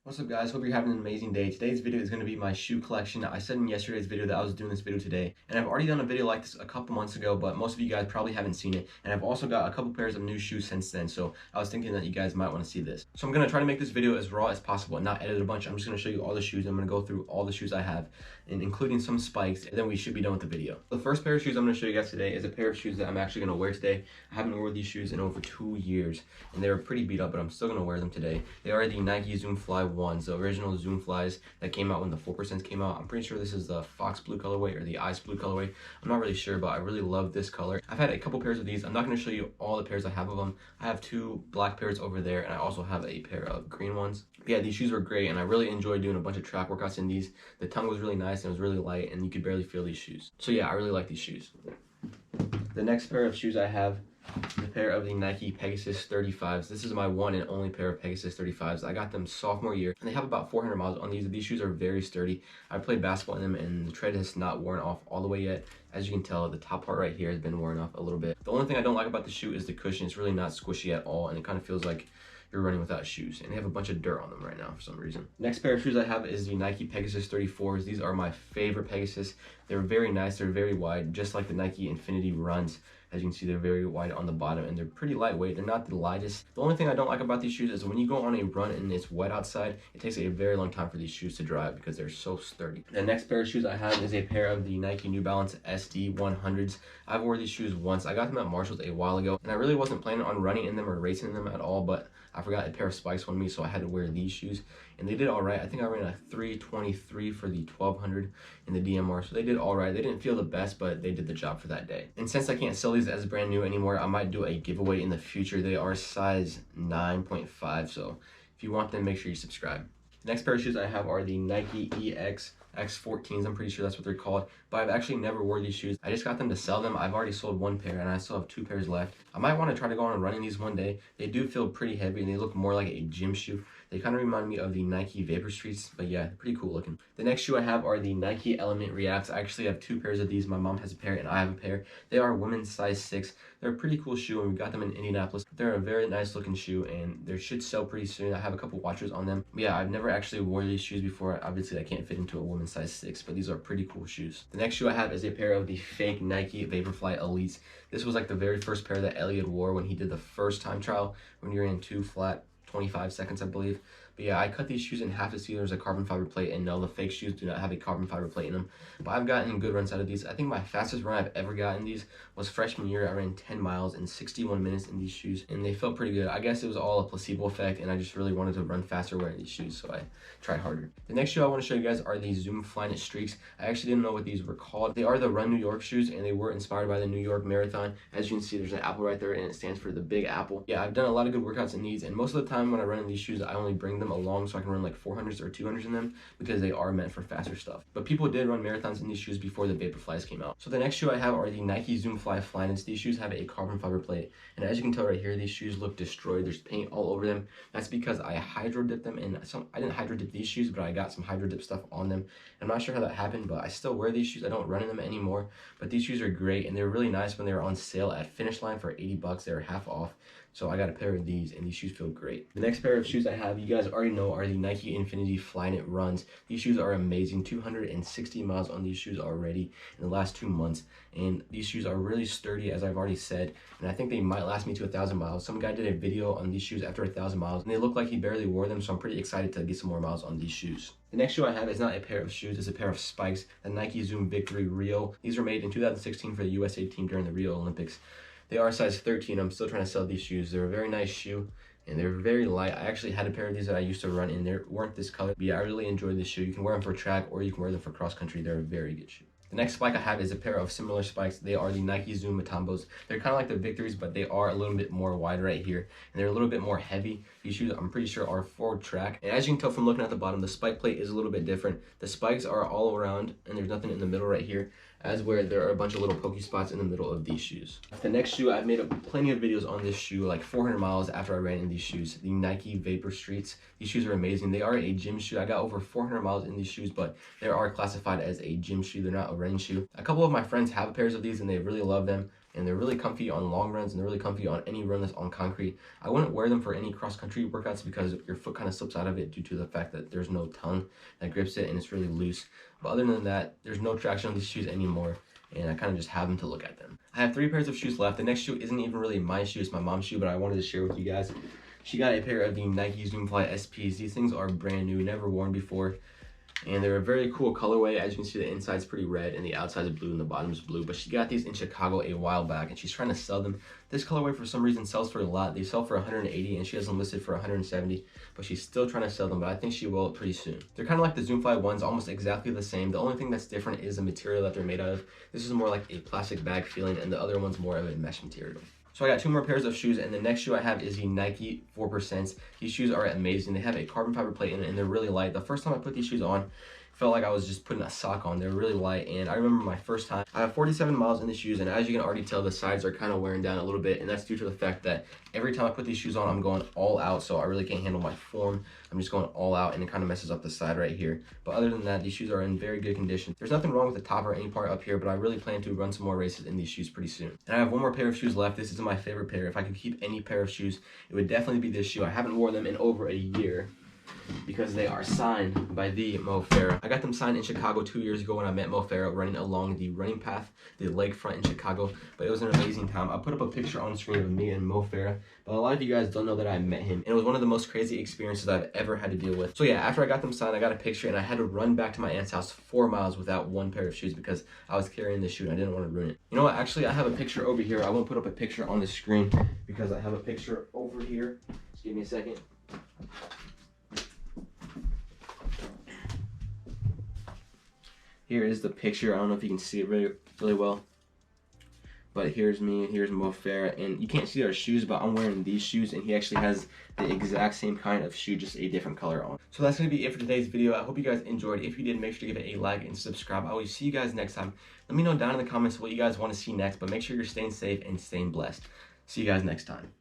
What's up guys, hope you're having an amazing day. Today's video is going to be my shoe collection. I said in yesterday's video that I was doing this video today, and I've already done a video like this a couple months ago, but most of you guys probably haven't seen it, and I've also got a couple pairs of new shoes since then, so I was thinking that you guys might want to see this. So I'm going to try to make this video as raw as possible and not edit a bunch. I'm just going to show you all the shoes. I'm going to go through all the shoes I have, and including some spikes, and then we should be done with the video. The first pair of shoes I'm going to show you guys today is a pair of shoes that I'm actually going to wear today. I haven't worn these shoes in over 2 years, and they were pretty beat up, but I'm still going to wear them today. They are the Nike Zoom Fly 1s, the original Zoom Flies that came out when the 4% came out. I'm pretty sure this is the Fox Blue colorway or the Ice Blue colorway. I'm not really sure, but I really love this color. I've had a couple pairs of these. I'm not going to show you all the pairs I have of them. I have 2 black pairs over there, and I also have a pair of green ones. But yeah, these shoes were great, and I really enjoyed doing a bunch of track workouts in these. The tongue was really nice, and it was really light, and you could barely feel these shoes. So yeah, I really like these shoes. The next pair of shoes I have, the pair of the Nike Pegasus 35s. This is my one and only pair of Pegasus 35s. I got them sophomore year, and they have about 400 miles on these. These shoes are very sturdy. I played basketball in them, and the tread has not worn off all the way yet. As you can tell, the top part right here has been worn off a little bit. The only thing I don't like about the shoe is the cushion. It's really not squishy at all, and it kind of feels like you're running without shoes, and they have a bunch of dirt on them right now for some reason. Next pair of shoes I have is the Nike Pegasus 34s. These are my favorite Pegasus. They're very nice, they're very wide, just like the Nike Infinity Runs. As you can see, they're very wide on the bottom, and they're pretty lightweight. They're not the lightest. The only thing I don't like about these shoes is when you go on a run and it's wet outside, it takes a very long time for these shoes to dry because they're so sturdy. The next pair of shoes I have is a pair of the Nike New Balance SD 100s. I've worn these shoes once. I got them at Marshall's a while ago, and I really wasn't planning on running in them or racing in them at all, but I forgot a pair of spikes on me, so I had to wear these shoes, and they did all right. I think I ran a 3:23 for the 1200 in the DMR, so they did all right. They didn't feel the best, but they did the job for that day. And since I can't sell these as brand new anymore, I might do a giveaway in the future. They are size 9.5, so if you want them, make sure you subscribe. The next pair of shoes I have are the Nike EX X14s. I'm pretty sure that's what they're called, but I've actually never wore these shoes. I just got them to sell them. I've already sold 1 pair, and I still have 2 pairs left. I might want to try to go on and run in these one day. They do feel pretty heavy, and they look more like a gym shoe. They kind of remind me of the Nike Vapor Streets, but yeah, pretty cool looking. The next shoe I have are the Nike Element Reacts. I actually have 2 pairs of these. My mom has a pair, and I have a pair. They are women's size 6. They're a pretty cool shoe, and we got them in Indianapolis. They're a very nice looking shoe, and they should sell pretty soon. I have a couple watchers on them. But yeah, I've never actually wore these shoes before. Obviously, I can't fit into a women's size 6, but these are pretty cool shoes. The next shoe I have is a pair of the fake Nike Vaporfly Elites. This was like the very first pair that Elliot wore when he did the first time trial, when you're in 2 flat 25 seconds, I believe. But yeah, I cut these shoes in half to see there's a carbon fiber plate, and no, the fake shoes do not have a carbon fiber plate in them. But I've gotten good runs out of these. I think my fastest run I've ever gotten these was freshman year. I ran 10 miles in 61 minutes in these shoes, and they felt pretty good. I guess it was all a placebo effect, and I just really wanted to run faster wearing these shoes, so I tried harder. The next shoe I want to show you guys are the Zoom Flyknit Streaks. I actually didn't know what these were called. They are the Run New York shoes, and they were inspired by the New York Marathon. As you can see, there's an apple right there, and it stands for the Big Apple. Yeah, I've done a lot of good workouts in these, and most of the time when I run in these shoes, I only bring them along so I can run like 400s or 200s in them because they are meant for faster stuff. But people did run marathons in these shoes before the Vaporflies came out. So the next shoe I have are the Nike Zoom Fly Flyknits. These shoes have a carbon fiber plate, and as you can tell right here, these shoes look destroyed. There's paint all over them. That's because I hydro dipped them, and I didn't hydro dip these shoes, but I got some hydro dip stuff on them. I'm not sure how that happened, but I still wear these shoes. I don't run in them anymore, but these shoes are great, and they were really nice when they were on sale at Finish Line for 80 bucks. They were half off. So I got a pair of these, and these shoes feel great. The next pair of shoes I have, you guys already know, are the Nike Infinity Flyknit Runs. These shoes are amazing. 260 miles on these shoes already in the last 2 months. And these shoes are really sturdy, as I've already said. And I think they might last me to 1,000 miles. Some guy did a video on these shoes after 1,000 miles, and they look like he barely wore them. So I'm pretty excited to get some more miles on these shoes. The next shoe I have is not a pair of shoes, it's a pair of spikes. The Nike Zoom Victory Rio. These were made in 2016 for the USA team during the Rio Olympics. They are size 13. I'm still trying to sell these shoes. They're a very nice shoe, and they're very light. I actually had a pair of these that I used to run in. They weren't this color, but yeah, I really enjoy this shoe. You can wear them for track, or you can wear them for cross country. They're a very good shoe. The next spike I have is a pair of similar spikes. They are the Nike Zoom Matambos. They're kind of like the Victories, but they are a little bit more wide right here, and they're a little bit more heavy. These shoes, I'm pretty sure, are for track. And as you can tell from looking at the bottom, the spike plate is a little bit different. The spikes are all around, and there's nothing in the middle right here, as where there are a bunch of little pokey spots in the middle of these shoes. The next shoe, I've made plenty of videos on this shoe, like 400 miles after I ran in these shoes. The Nike Vapor Streets. These shoes are amazing. They are a gym shoe. I got over 400 miles in these shoes, but they are classified as a gym shoe. They're not a running shoe. A couple of my friends have pairs of these, and they really love them. and they're really comfy on long runs, and they're really comfy on any run that's on concrete. I wouldn't wear them for any cross-country workouts because your foot kind of slips out of it due to the fact that there's no tongue that grips it and it's really loose. But other than that, there's no traction on these shoes anymore, and I kind of just have them to look at them. I have 3 pairs of shoes left. The next shoe isn't even really my shoe, it's my mom's shoe, but I wanted to share with you guys. She got a pair of the Nike Zoomfly SPs. These things are brand new, never worn before. And they're a very cool colorway. As you can see, the inside's pretty red and the outside's blue and the bottom's blue. But she got these in Chicago a while back and she's trying to sell them. This colorway for some reason sells for a lot. They sell for 180 and she has them listed for 170, but she's still trying to sell them, but I think she will pretty soon. They're kind of like the Zoomfly ones, almost exactly the same. The only thing that's different is the material that they're made out of. This is more like a plastic bag feeling and the other one's more of a mesh material. So I got 2 more pairs of shoes, and the next shoe I have is the Nike 4%. These shoes are amazing. They have a carbon fiber plate in it and they're really light. The first time I put these shoes on, felt like I was just putting a sock on. They're really light, and I remember my first time. I have 47 miles in the shoes, and as you can already tell, the sides are kind of wearing down a little bit, and that's due to the fact that every time I put these shoes on, I'm going all out, so I really can't handle my form. I'm just going all out, and it kind of messes up the side right here. But other than that, these shoes are in very good condition. There's nothing wrong with the top or any part up here, but I really plan to run some more races in these shoes pretty soon. And I have 1 more pair of shoes left. This is my favorite pair. If I could keep any pair of shoes, it would definitely be this shoe. I haven't worn them in over a year, because they are signed by the Mo Farah. I got them signed in Chicago 2 years ago when I met Mo Farah running along the running path, the lakefront in Chicago, but it was an amazing time. I'll put up a picture on the screen of me and Mo Farah, but a lot of you guys don't know that I met him, and it was one of the most crazy experiences I've ever had to deal with. So yeah, after I got them signed, I got a picture, and I had to run back to my aunt's house 4 miles without 1 pair of shoes because I was carrying the shoe and I didn't want to ruin it. You know what, actually I have a picture over here. I won't put up a picture on the screen because I have a picture over here. Just give me a second. Here is the picture. I don't know if you can see it really well, but here's me and here's Mo Farah, and you can't see our shoes, but I'm wearing these shoes, and he actually has the exact same kind of shoe, just a different color on. So that's going to be it for today's video. I hope you guys enjoyed. If you did, make sure to give it a like and subscribe. I will see you guys next time. Let me know down in the comments what you guys want to see next, but make sure you're staying safe and staying blessed. See you guys next time.